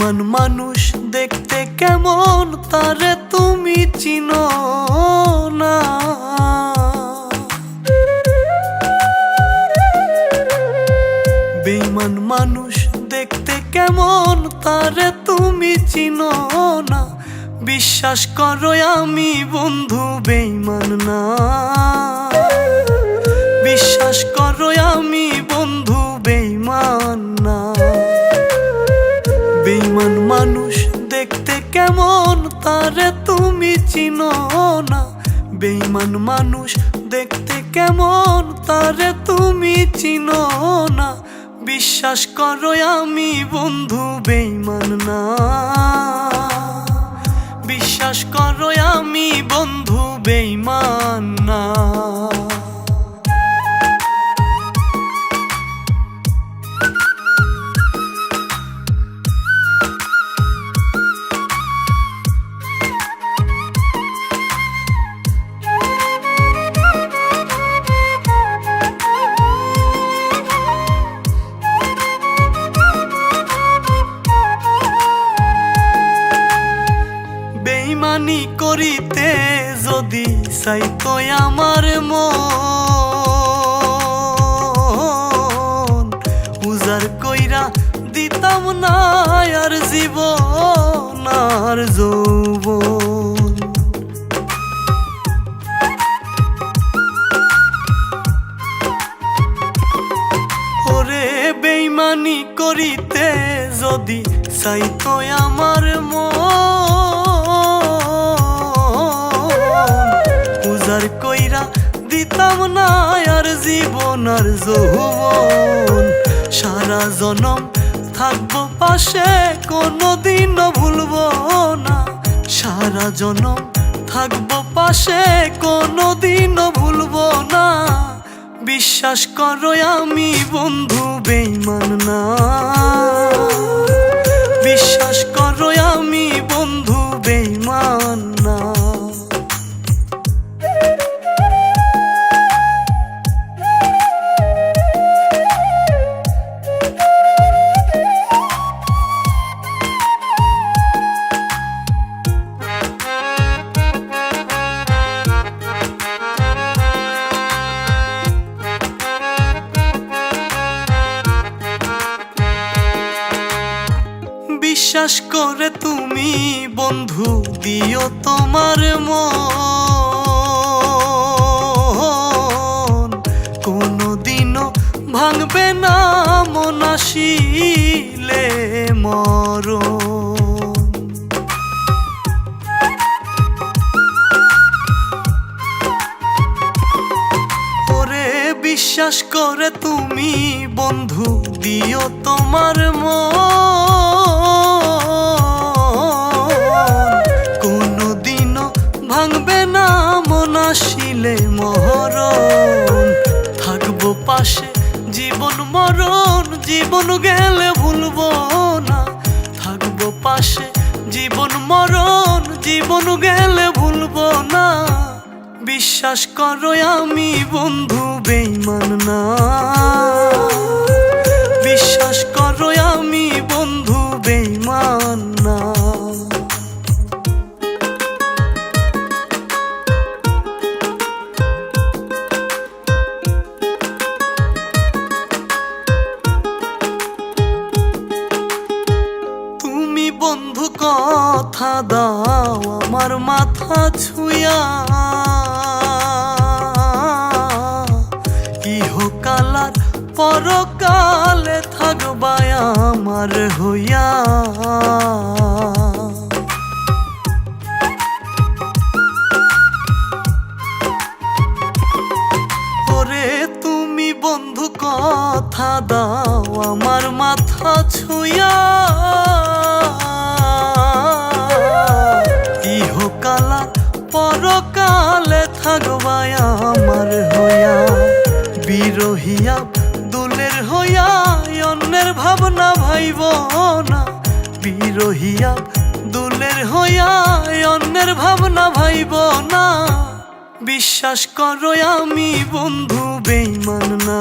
বেঈমান মানুষ দেখতে কেমন তারে তুমি চিনো না। বেঈমান মানুষ দেখতে কেমন তারে তুমি চিনো না। বিশ্বাস করো আমি বন্ধু বেঈমান না। বিশ্বাস করো আমি বন্ধু বেঈমান না। বেঈমান মানুষ দেখতে কেমন তারে তুমি চিনো না। বেঈমান মানুষ দেখতে কেমন তারে তুমি চিনো না। বিশ্বাস করো আমি বন্ধু বেঈমান না। বিশ্বাস করো আমি বন্ধু বেঈমান না। বেঈমানি করিতে যদি চাইতো আমার মন, উজাড় কইরা দিতাম না আর জীবন আর যৌবন। ওরে বেঈমানি করিতে যদি চাইতো আমার উজাড় কইরা দিতাম না আর জীবন আর যৌবন। সারা জনম থাকবো পাশে কোনোদিনও ভুলবো না। সারা জনম থাকবো পাশে কোনোদিনও ভুলবো না। বিশ্বাস করো আমি বন্ধু বেঈমান না। বিশ্বাস করো আমি বন্ধু বেঈমান না। বিশ্বাস করে তুমি বন্ধু দিও তোমার মন, কোনোদিনও ভাঙবে না মন আসিলে মরণ। ওরে বিশ্বাস করে তুমি বন্ধু দিও তোমার মন, কোনোদিনও ভাঙবে না মন আসিলে মরণ। থাকবো পাশে জীবন মরণ, জীবন গেলে ভুলবো না। থাকবো পাশে জীবন মরণ, জীবন গেলে ভুলবো না। বিশ্বাস করো আমি বন্ধু বেঈমান না। বিশ্বাস করো আমি বন্ধু বেঈমান না। তুমি বন্ধু কথা দাও আমার মাথা ছুঁয়া, ইহকাল আর পরকালে থাকবা আমার হইয়া। ওরে তুমি বন্ধু কথা দাও আমার মাথা ছুঁয়া, ইহকাল আর পরকালে থাকবা আমার হইয়া। বিরহিয়া দুলের হইয়া অন্যের ভাবনা ভাইব না। বিরহিয়া দুলের হইয়া অন্যের ভাবনা ভাইব না। বিশ্বাস করো আমি বন্ধু বেঈমান না।